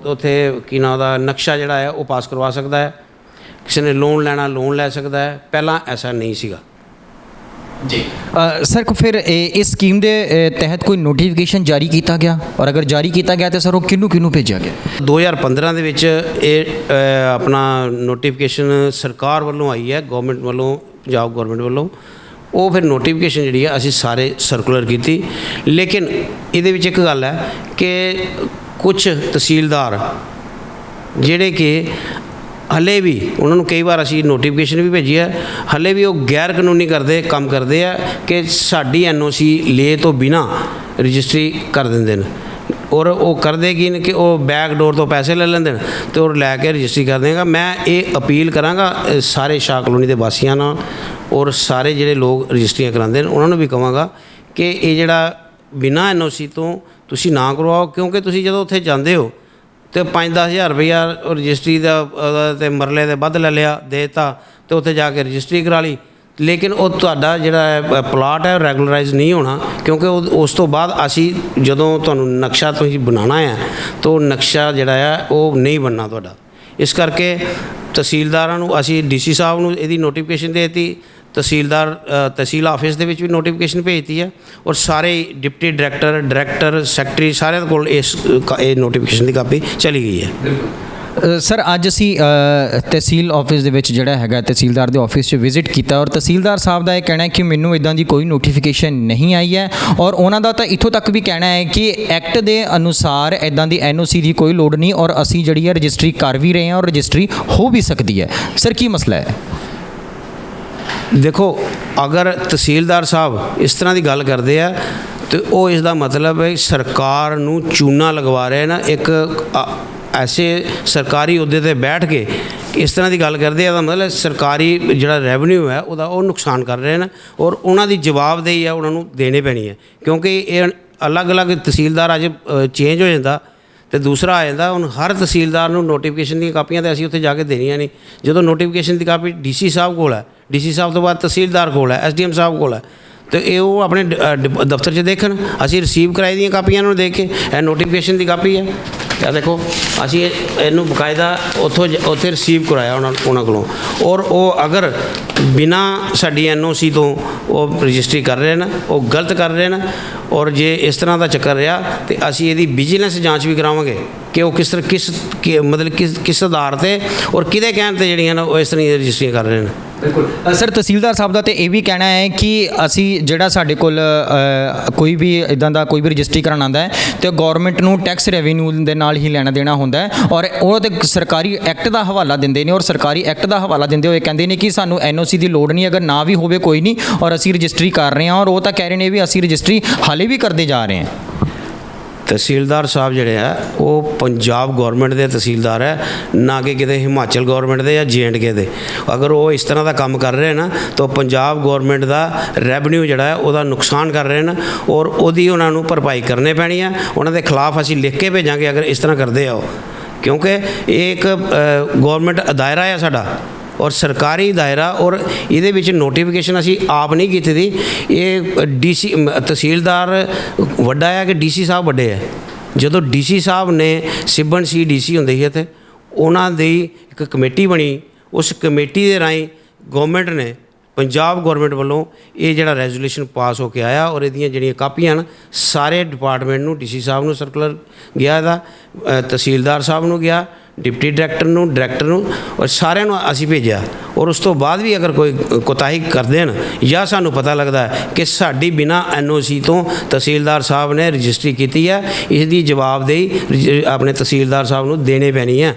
ਉੱਥੇ ਕੀ ਨਾਂ ਦਾ ਨਕਸ਼ਾ ਜਿਹੜਾ ਹੈ ਉਹ ਪਾਸ ਕਰਵਾ ਸਕਦਾ ਹੈ। ਕਿਸੇ ਨੇ ਲੋਨ ਲੈਣਾ ਲੋਨ ਲੈ ਸਕਦਾ ਹੈ। ਪਹਿਲਾਂ ਐਸਾ ਨਹੀਂ ਸੀਗਾ जी। सर को फिर इस स्कीम के तहत कोई नोटिफिकेशन जारी किया गया और अगर जारी किया गया तो सर वो किनू भेजा गया? 2015 ਦੇ ਵਿੱਚ ਇਹ ਆਪਣਾ ਨੋਟੀਫਿਕੇਸ਼ਨ ਸਰਕਾਰ ਵੱਲੋਂ ਆਈ ਹੈ, ਗਵਰਨਮੈਂਟ ਵੱਲੋਂ, ਪੰਜਾਬ ਗਵਰਨਮੈਂਟ ਵੱਲੋਂ। ਉਹ ਫਿਰ ਨੋਟੀਫਿਕੇਸ਼ਨ ਜਿਹੜੀ ਹੈ ਅਸੀਂ ਸਾਰੇ ਸਰਕੂਲਰ ਕੀਤੀ। ਲੇਕਿਨ ਇਹਦੇ ਵਿੱਚ ਇੱਕ ਗੱਲ ਹੈ ਕਿ ਕੁਝ ਤਹਿਸੀਲਦਾਰ ਜਿਹੜੇ ਕਿ ਹਲੇ ਵੀ ਉਹਨਾਂ ਨੂੰ ਕਈ ਵਾਰ ਅਸੀਂ ਨੋਟੀਫਿਕੇਸ਼ਨ ਵੀ ਭੇਜੀ ਹੈ, ਹਲੇ ਵੀ ਉਹ ਗੈਰ ਕਾਨੂੰਨੀ ਕੰਮ ਕਰਦੇ ਆ ਕਿ ਸਾਡੀ NOC ਲੈ ਤੋਂ ਬਿਨਾਂ ਰਜਿਸਟਰੀ ਕਰ ਦਿੰਦੇ ਨੇ ਔਰ ਉਹ ਕਰਦੇ ਕੀ ਨੇ ਕਿ ਉਹ ਬੈਕ ਡੋਰ ਤੋਂ ਪੈਸੇ ਲੈ ਲੈਂਦੇ ਨੇ ਅਤੇ ਉਹ ਲੈ ਕੇ ਰਜਿਸਟਰੀ ਕਰ ਦੇਗਾ। ਮੈਂ ਇਹ ਅਪੀਲ ਕਰਾਂਗਾ ਸਾਰੇ ਸ਼ਾਹ ਕਲੋਨੀ ਦੇ ਵਾਸੀਆਂ ਨਾਲ ਔਰ ਸਾਰੇ ਜਿਹੜੇ ਲੋਕ ਰਜਿਸਟਰੀਆਂ ਕਰਾਉਂਦੇ ਨੇ ਉਹਨਾਂ ਨੂੰ ਵੀ ਕਹਾਂਗਾ ਕਿ ਇਹ ਜਿਹੜਾ ਬਿਨਾਂ NOC ਤੋਂ ਤੁਸੀਂ ਨਾ ਕਰਵਾਓ, ਕਿਉਂਕਿ ਤੁਸੀਂ ਜਦੋਂ ਉੱਥੇ ਜਾਂਦੇ ਹੋ ਅਤੇ 5-10 ਹਜ਼ਾਰ ਰੁਪਈਆ ਰਜਿਸਟਰੀ ਦਾ ਅਤੇ ਮਰਲੇ ਦੇ ਵੱਧ ਲੈ ਲਿਆ, ਦੇ ਦਿੱਤਾ ਅਤੇ ਉੱਥੇ ਜਾ ਕੇ ਰਜਿਸਟਰੀ ਕਰਾ ਲਈ। ਲੇਕਿਨ ਉਹ ਤੁਹਾਡਾ ਜਿਹੜਾ ਹੈ ਪਲਾਟ ਹੈ ਰੈਗੂਲਰਾਈਜ਼ ਨਹੀਂ ਹੋਣਾ, ਕਿਉਂਕਿ ਉਸ ਤੋਂ ਬਾਅਦ ਅਸੀਂ ਜਦੋਂ ਤੁਹਾਨੂੰ ਨਕਸ਼ਾ ਤੁਸੀਂ ਬਣਾਉਣਾ ਹੈ ਤਾਂ ਉਹ ਨਕਸ਼ਾ ਜਿਹੜਾ ਹੈ ਉਹ ਨਹੀਂ ਬਣਨਾ ਤੁਹਾਡਾ। ਇਸ ਕਰਕੇ ਤਹਿਸੀਲਦਾਰਾਂ ਨੂੰ ਅਸੀਂ DC ਸਾਹਿਬ ਨੂੰ ਇਹਦੀ ਨੋਟੀਫਿਕੇਸ਼ਨ ਦੇ ਦਿੱਤੀ, ਤਹਿਸੀਲ ਆਫਿਸ ਦੇ ਵਿੱਚ ਵੀ ਨੋਟੀਫਿਕੇਸ਼ਨ ਭੇਜਤੀ ਹੈ ਔਰ ਸਾਰੇ ਡਿਪਟੀ ਡਾਇਰੈਕਟਰ, ਸੈਕਟਰੀ ਸਾਰਿਆਂ ਕੋਲ ਇਹ ਨੋਟੀਫਿਕੇਸ਼ਨ ਦੀ ਕਾਪੀ ਚਲੀ ਗਈ ਹੈ। ਸਰ ਅੱਜ ਅਸੀਂ ਤਹਿਸੀਲ ਆਫਿਸ ਦੇ ਵਿੱਚ ਜਿਹੜਾ ਹੈਗਾ ਤਹਿਸੀਲਦਾਰ ਦੇ ਆਫਿਸ 'ਚ ਵਿਜ਼ਿਟ ਕੀਤਾ ਔਰ ਤਹਿਸੀਲਦਾਰ ਸਾਹਿਬ ਦਾ ਇਹ ਕਹਿਣਾ ਹੈ ਕਿ ਮੈਨੂੰ ਇਦਾਂ ਦੀ ਕੋਈ ਨੋਟੀਫਿਕੇਸ਼ਨ ਨਹੀਂ ਆਈ ਹੈ ਔਰ ਉਹਨਾਂ ਦਾ ਤਾਂ ਇੱਥੋਂ ਤੱਕ ਵੀ ਕਹਿਣਾ ਹੈ ਕਿ ਐਕਟ ਦੇ ਅਨੁਸਾਰ ਇਦਾਂ ਦੀ NOC ਦੀ ਕੋਈ ਲੋੜ ਨਹੀਂ ਔਰ ਅਸੀਂ ਜਿਹੜੀ ਹੈ ਰਜਿਸਟਰੀ ਕਰ ਵੀ ਰਹੇ ਹਾਂ ਔਰ ਰਜਿਸਟਰੀ ਹੋ ਵੀ ਸਕਦੀ ਹੈ। ਸਰ ਕੀ ਮਸਲਾ ਹੈ? ਦੇਖੋ, ਅਗਰ ਤਹਿਸੀਲਦਾਰ ਸਾਹਿਬ ਇਸ ਤਰ੍ਹਾਂ ਦੀ ਗੱਲ ਕਰਦੇ ਆ ਤੇ ਉਹ ਇਸ ਦਾ ਮਤਲਬ ਹੈ ਸਰਕਾਰ ਨੂੰ ਚੂਨਾ ਲਗਵਾ ਰਹੇ ਨਾ, ਇੱਕ ਐਸੇ ਸਰਕਾਰੀ ਅਹੁਦੇ ਤੇ ਬੈਠ ਕੇ ਇਸ ਤਰ੍ਹਾਂ ਦੀ ਗੱਲ ਕਰਦੇ ਆ, ਦਾ ਮਤਲਬ ਸਰਕਾਰੀ ਜਿਹੜਾ ਰੈਵਨਿਊ ਹੈ ਉਹਦਾ ਉਹ ਨੁਕਸਾਨ ਕਰ ਰਹੇ ਨੇ ਔਰ ਉਹਨਾਂ ਦੀ ਜਵਾਬਦੇਹੀ ਹੈ ਉਹਨਾਂ ਨੂੰ ਦੇਣੀ ਪੈਣੀ ਹੈ, ਕਿਉਂਕਿ ਇਹ ਅਲੱਗ-ਅਲੱਗ ਤਹਿਸੀਲਦਾਰ ਅੱਜ ਚੇਂਜ ਹੋ ਜਾਂਦਾ ਤੇ ਦੂਸਰਾ ਆ ਜਾਂਦਾ। ਹੁਣ ਹਰ ਤਹਿਸੀਲਦਾਰ ਨੂੰ ਨੋਟੀਫਿਕੇਸ਼ਨ ਦੀਆਂ ਕਾਪੀਆਂ ਤਾਂ ਅਸੀਂ ਉੱਥੇ ਜਾ ਕੇ ਦੇਣੀਆਂ ਨਹੀਂ। ਜਦੋਂ ਨੋਟੀਫਿਕੇਸ਼ਨ ਦੀ ਕਾਪੀ DC ਸਾਹਿਬ ਕੋਲ ਹੈ, DC ਸਾਹਿਬ ਤੋਂ ਬਾਅਦ ਤਹਿਸੀਲਦਾਰ ਕੋਲ ਹੈ, SDM ਸਾਹਿਬ ਕੋਲ ਹੈ, ਤੇ ਇਹ ਉਹ ਆਪਣੇ ਦਫ਼ਤਰ 'ਚ ਦੇਖਣ। ਅਸੀਂ ਰਿਸੀਵ ਕਰਾਈ ਦੀਆਂ ਕਾਪੀਆਂ ਨੂੰ ਦੇਖ ਕੇ ਇਹ ਨੋਟੀਫਿਕੇਸ਼ਨ ਦੀ ਕਾਪੀ ਹੈ, ਇਹ ਦੇਖੋ ਅਸੀਂ ਇਹਨੂੰ ਬਕਾਇਦਾ ਉੱਥੇ ਰਿਸੀਵ ਕਰਾਇਆ ਉਹਨਾਂ ਕੋਲੋਂ ਔਰ ਉਹ ਅਗਰ ਬਿਨਾਂ ਸਾਡੀ NOC ਤੋਂ ਉਹ ਰਜਿਸਟਰੀ ਕਰ ਰਹੇ ਨੇ, ਉਹ ਗਲਤ ਕਰ ਰਹੇ ਨੇ ਔਰ ਜੇ ਇਸ ਤਰ੍ਹਾਂ ਦਾ ਚੱਕਰ ਰਿਹਾ ਤੇ ਅਸੀਂ ਇਹਦੀ ਵਿਜੀਲੈਂਸ ਜਾਂਚ ਵੀ ਕਰਾਵਾਂਗੇ ਕਿ ਉਹ ਕਿਸ ਤਰ੍ਹਾਂ ਮਤਲਬ ਕਿਸ ਆਧਾਰ 'ਤੇ ਔਰ ਕਿਹਦੇ ਕਹਿਣ 'ਤੇ ਜਿਹੜੀਆਂ ਨੇ ਉਹ ਇਸ ਤਰ੍ਹਾਂ ਦੀਆਂ ਰਜਿਸਟਰੀਆਂ ਕਰ ਰਹੇ ਨੇ। ਬਿਲਕੁਲ ਸਰ, ਤਹਿਸੀਲਦਾਰ ਸਾਹਿਬ ਦਾ ਤੇ ਇਹ ਵੀ ਕਹਿਣਾ ਹੈ ਕਿ ਅਸੀਂ ਜਿਹੜਾ ਸਾਡੇ ਕੋਲ ਕੋਈ ਵੀ ਇਦਾਂ ਦਾ ਕੋਈ ਵੀ ਰਜਿਸਟਰੀ ਕਰਾਉਣ ਆਉਂਦਾ ਹੈ ਤੇ ਗਵਰਨਮੈਂਟ ਨੂੰ ਟੈਕਸ ਰੈਵਨਿਊ ਦੇ ਨਾਲ ਹੀ ਲੈਣਾ ਦੇਣਾ ਹੁੰਦਾ ਹੈ ਔਰ ਉਹ ਤੇ ਸਰਕਾਰੀ ਐਕਟ ਦਾ ਹਵਾਲਾ ਦਿੰਦੇ ਨੇ ਔਰ ਸਰਕਾਰੀ ਐਕਟ ਦਾ ਹਵਾਲਾ ਦਿੰਦੇ ਹੋਏ ਕਹਿੰਦੇ ਨੇ ਕਿ ਸਾਨੂੰ NOC ਦੀ ਲੋੜ ਨਹੀਂ, ਅਗਰ ਨਾ ਵੀ ਹੋਵੇ ਕੋਈ ਨਹੀਂ ਔਰ ਅਸੀਂ ਰਜਿਸਟਰੀ ਕਰ ਰਹੇ ਹਾਂ ਔਰ ਉਹ ਤਾਂ ਕਹਿ ਰਹੇ ਨੇ ਵੀ ਅਸੀਂ ਰਜਿਸਟਰੀ ਹਾਲੇ ਵੀ ਕਰਦੇ ਜਾ ਰਹੇ ਹਾਂ। ਤਹਿਸੀਲਦਾਰ ਸਾਹਿਬ ਜਿਹੜੇ ਆ ਉਹ ਪੰਜਾਬ ਗੌਰਮੈਂਟ ਦੇ ਤਹਿਸੀਲਦਾਰ ਹੈ, ਨਾ ਕਿ ਕਿਤੇ ਹਿਮਾਚਲ ਗੌਰਮੈਂਟ ਦੇ ਜਾਂ J&K ਦੇ। ਅਗਰ ਉਹ ਇਸ ਤਰ੍ਹਾਂ ਦਾ ਕੰਮ ਕਰ ਰਹੇ ਨਾ ਤਾਂ ਪੰਜਾਬ ਗੌਰਮੈਂਟ ਦਾ ਰੈਵਨਿਊ ਜਿਹੜਾ ਹੈ ਉਹਦਾ ਨੁਕਸਾਨ ਕਰ ਰਹੇ ਨੇ ਔਰ ਉਹਦੀ ਉਹਨਾਂ ਨੂੰ ਭਰਪਾਈ ਕਰਨੀ ਪੈਣੀ ਹੈ। ਉਹਨਾਂ ਦੇ ਖਿਲਾਫ ਅਸੀਂ ਲਿਖ ਕੇ ਭੇਜਾਂਗੇ ਅਗਰ ਇਸ ਤਰ੍ਹਾਂ ਕਰਦੇ ਆ ਉਹ, ਕਿਉਂਕਿ ਇਹ ਇੱਕ ਗੌਰਮੈਂਟ ਦਾਇਰਾ ਹੈ ਸਾਡਾ ਔਰ ਸਰਕਾਰੀ ਦਾਇਰਾ ਔਰ ਇਹਦੇ ਵਿੱਚ ਨੋਟੀਫਿਕੇਸ਼ਨ ਅਸੀਂ ਆਪ ਨਹੀਂ ਕੀਤੀ ਦੀ। ਇਹ DC ਤਹਿਸੀਲਦਾਰ ਵੱਡਾ ਹੈ ਕਿ DC ਸਾਹਿਬ ਵੱਡੇ ਹੈ। ਜਦੋਂ DC ਸਾਹਿਬ ਨੇ ਸਿਬਨ ਸੀ DC ਹੁੰਦੇ ਸੀ ਇੱਥੇ, ਉਹਨਾਂ ਦੀ ਇੱਕ ਕਮੇਟੀ ਬਣੀ, ਉਸ ਕਮੇਟੀ ਦੇ ਰਾਹੀਂ ਗੌਰਮੈਂਟ ਨੇ ਪੰਜਾਬ ਗੌਰਮੈਂਟ ਵੱਲੋਂ ਇਹ ਜਿਹੜਾ ਰੈਜ਼ੋਲੂਸ਼ਨ ਪਾਸ ਹੋ ਕੇ ਆਇਆ ਔਰ ਇਹਦੀਆਂ ਜਿਹੜੀਆਂ ਕਾਪੀਆਂ ਹਨ ਸਾਰੇ ਡਿਪਾਰਟਮੈਂਟ ਨੂੰ, DC ਸਾਹਿਬ ਨੂੰ ਸਰਕੂਲਰ ਗਿਆ, ਇਹਦਾ ਤਹਿਸੀਲਦਾਰ ਸਾਹਿਬ ਨੂੰ ਗਿਆ, ਡਿਪਟੀ ਡਾਇਰੈਕਟਰ ਨੂੰ ਔਰ ਸਾਰਿਆਂ ਨੂੰ ਅਸੀਂ ਭੇਜਿਆ ਔਰ ਉਸ ਤੋਂ ਬਾਅਦ ਵੀ ਅਗਰ ਕੋਈ ਕੋਤਾਹੀ ਕਰਦੇ ਹਨ ਜਾਂ ਸਾਨੂੰ ਪਤਾ ਲੱਗਦਾ ਹੈ ਕਿ ਸਾਡੀ ਬਿਨਾਂ NOC ਤੋਂ ਤਹਿਸੀਲਦਾਰ ਸਾਹਿਬ ਨੇ ਰਜਿਸਟਰੀ ਕੀਤੀ ਹੈ, ਇਸ ਦੀ ਜਵਾਬਦੇਹੀ ਆਪਣੇ ਤਹਿਸੀਲਦਾਰ ਸਾਹਿਬ ਨੂੰ ਦੇਣੀ ਪੈਣੀ ਹੈ।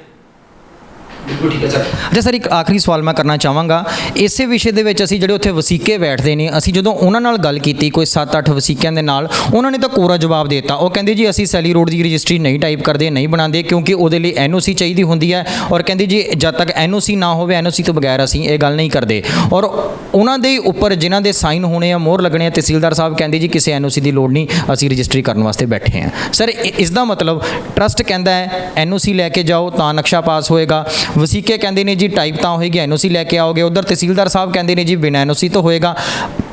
ਬਿਲਕੁਲ ਠੀਕ ਹੈ ਸਰ। ਅੱਛਾ ਸਰ, ਇੱਕ ਆਖਰੀ ਸਵਾਲ ਮੈਂ ਕਰਨਾ ਚਾਹਾਂਗਾ। ਇਸੇ ਵਿਸ਼ੇ ਦੇ ਵਿੱਚ ਅਸੀਂ ਜਿਹੜੇ ਉੱਥੇ ਵਸੀਕੇ ਬੈਠਦੇ ਨੇ, ਅਸੀਂ ਜਦੋਂ ਉਹਨਾਂ ਨਾਲ ਗੱਲ ਕੀਤੀ ਕੋਈ 7-8 ਵਸੀਕਿਆਂ ਦੇ ਨਾਲ, ਉਹਨਾਂ ਨੇ ਤਾਂ ਕੋਰਾ ਜਵਾਬ ਦੇ ਦਿੱਤਾ। ਉਹ ਕਹਿੰਦੇ ਜੀ ਅਸੀਂ ਸੈਲੀ ਰੋਡ ਦੀ ਰਜਿਸਟਰੀ ਨਹੀਂ ਟਾਈਪ ਕਰਦੇ, ਨਹੀਂ ਬਣਾਉਂਦੇ, ਕਿਉਂਕਿ ਉਹਦੇ ਲਈ NOC ਚਾਹੀਦੀ ਹੁੰਦੀ ਹੈ ਔਰ ਕਹਿੰਦੇ ਜੀ ਜਦ ਤੱਕ NOC ਨਾ ਹੋਵੇ, NOC ਤੋਂ ਬਗੈਰ ਅਸੀਂ ਇਹ ਗੱਲ ਨਹੀਂ ਕਰਦੇ। ਔਰ ਉਹਨਾਂ ਦੇ ਉੱਪਰ ਜਿਨ੍ਹਾਂ ਦੇ ਸਾਈਨ ਹੋਣੇ ਆ, ਮੋਹਰ ਲੱਗਣੇ ਆ, ਤਹਿਸੀਲਦਾਰ ਸਾਹਿਬ ਕਹਿੰਦੇ ਜੀ ਕਿਸੇ NOC ਦੀ ਲੋੜ ਨਹੀਂ, ਅਸੀਂ ਰਜਿਸਟਰੀ ਕਰਨ ਵਾਸਤੇ ਬੈਠੇ ਹਾਂ। ਸਰ ਇਸ ਦਾ ਮਤਲਬ ਟਰਸਟ ਕਹਿੰਦਾ ਹੈ NOC ਲੈ ਕੇ ਜਾਓ ਤਾਂ ਨਕਸ਼ਾ ਪਾਸ ਹੋਏਗਾ, ਵਸੀਕੇ ਕਹਿੰਦੇ ਨੇ ਜੀ ਟਾਈਪ ਤਾਂ ਹੋਏਗੀ, NOC ਲੈ ਕੇ ਆਓਗੇ, ਉਧਰ ਤਹਿਸੀਲਦਾਰ ਸਾਹਿਬ ਕਹਿੰਦੇ ਨੇ ਜੀ ਬਿਨਾਂ NOC ਤੋਂ ਹੋਏਗਾ।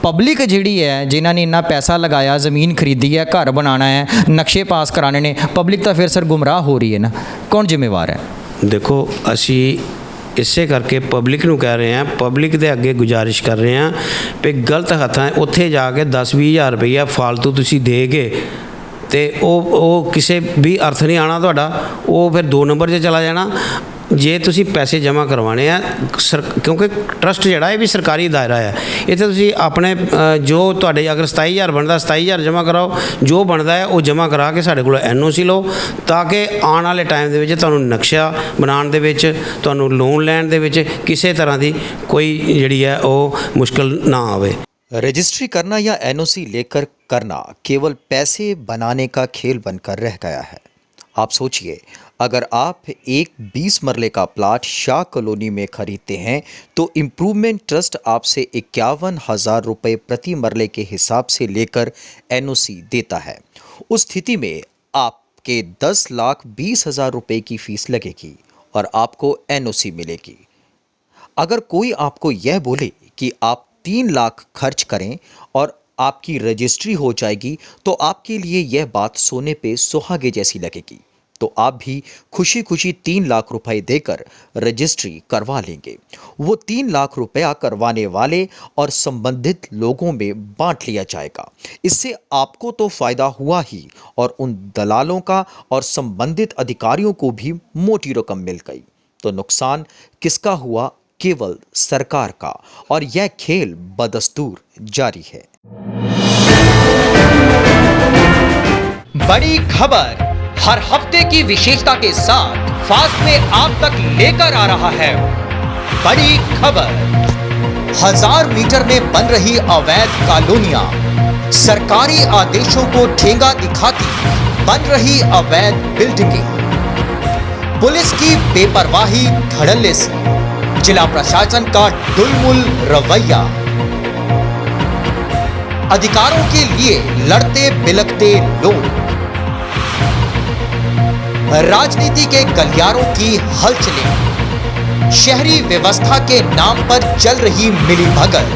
ਪਬਲਿਕ ਜਿਹੜੀ ਹੈ ਜਿਨ੍ਹਾਂ ਨੇ ਇੰਨਾ ਪੈਸਾ ਲਗਾਇਆ, ਜ਼ਮੀਨ ਖਰੀਦੀ ਹੈ, ਘਰ ਬਣਾਉਣਾ ਹੈ, ਨਕਸ਼ੇ ਪਾਸ ਕਰਾਣੇ ਨੇ, ਪਬਲਿਕ ਤਾਂ ਫਿਰ ਸਰ ਗੁੰਮਰਾਹ ਹੋ ਰਹੀ ਹੈ ਨਾ, ਕੌਣ ਜ਼ਿੰਮੇਵਾਰ ਹੈ? ਦੇਖੋ, ਅਸੀਂ ਇਸੇ ਕਰਕੇ ਪਬਲਿਕ ਨੂੰ ਕਹਿ ਰਹੇ ਹਾਂ, ਪਬਲਿਕ ਦੇ ਅੱਗੇ ਗੁਜ਼ਾਰਿਸ਼ ਕਰ ਰਹੇ ਹਾਂ ਵੀ ਗਲਤ ਹੱਥਾਂ ਉੱਥੇ ਜਾ ਕੇ 10-20 ਹਜ਼ਾਰ ਰੁਪਈਆ ਫਾਲਤੂ ਤੁਸੀਂ ਦੇ ਕੇ ਤੇ ਉਹ ਕਿਸੇ ਵੀ ਅਰਥ ਨਹੀਂ ਆਉਣਾ ਤੁਹਾਡਾ, ਉਹ ਫਿਰ 2 ਨੰਬਰ 'ਚ ਚਲਾ ਜਾਣਾ। ਜੇ ਤੁਸੀਂ ਪੈਸੇ ਜਮ੍ਹਾਂ ਕਰਵਾਉਣੇ ਆ ਕਿਉਂਕਿ ਟਰਸਟ ਜਿਹੜਾ ਇਹ ਵੀ ਸਰਕਾਰੀ ਦਾਇਰਾ ਹੈ, ਇੱਥੇ ਤੁਸੀਂ ਆਪਣੇ ਜੋ ਤੁਹਾਡੇ ਅਗਰ 27,000 ਬਣਦਾ 27,000 ਜਮ੍ਹਾਂ ਕਰਾਓ, ਜੋ ਬਣਦਾ ਹੈ ਉਹ ਜਮ੍ਹਾਂ ਕਰਾ ਕੇ ਸਾਡੇ ਕੋਲ NOC ਲਓ ਤਾਂ ਕਿ ਆਉਣ ਵਾਲੇ ਟਾਈਮ ਦੇ ਵਿੱਚ ਤੁਹਾਨੂੰ ਨਕਸ਼ਾ ਬਣਾਉਣ ਦੇ ਵਿੱਚ, ਤੁਹਾਨੂੰ ਲੋਨ ਲੈਣ ਦੇ ਵਿੱਚ ਕਿਸੇ ਤਰ੍ਹਾਂ ਦੀ ਕੋਈ ਜਿਹੜੀ ਹੈ ਉਹ ਮੁਸ਼ਕਲ ਨਾ ਆਵੇ। रजिस्ट्री करना या NOC लेकर करना केवल पैसे बनाने का खेल बनकर रह गया है। आप सोचिए, अगर आप एक 20 मरले का प्लाट शाह कॉलोनी में खरीदते हैं तो इम्प्रूवमेंट ट्रस्ट आपसे 51,000 रुपये प्रति मरले के हिसाब से लेकर NOC देता है। उस स्थिति में आपके 10,20,000 रुपये की फीस लगेगी और आपको NOC मिलेगी। अगर कोई आपको यह बोले कि आप 3 लाख खर्च करें और आपकी रजिस्ट्री हो जाएगी तो आपके लिए यह बात सोने पे सुहागे जैसी लगेगी। तो आप भी खुशी खुशी 3 लाख रुपए देकर रजिस्ट्री करवा लेंगे। वो 3 लाख रुपया करवाने वाले और संबंधित लोगों में बांट लिया जाएगा। इससे आपको तो फायदा हुआ ही और उन दलालों का और संबंधित अधिकारियों को भी मोटी रकम मिल गई। तो नुकसान किसका हुआ? केवल सरकार का, और यह खेल बदस्तूर जारी है। बड़ी खबर हर हफ्ते की विशेषता के साथ फास्ट में आप तक लेकर आ रहा है। बड़ी खबर 1000 मीटर में बन रही अवैध कॉलोनियां, सरकारी आदेशों को ठेंगा दिखाती बन रही अवैध बिल्डिंगें, पुलिस की बेपरवाही धड़ल्ले से जिला प्रशासन का डुलमुल रवैया, अधिकारों के लिए लड़ते बिलखते लोग, राजनीति के गलियारों की हलचलें, शहरी व्यवस्था के नाम पर चल रही मिलीभगत,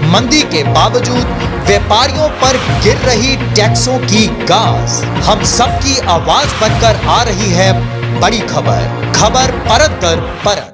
मंदी के बावजूद व्यापारियों पर गिर रही टैक्सों की गाज, हम सब की आवाज बनकर आ रही है बड़ी खबर। खबर परत दर परत।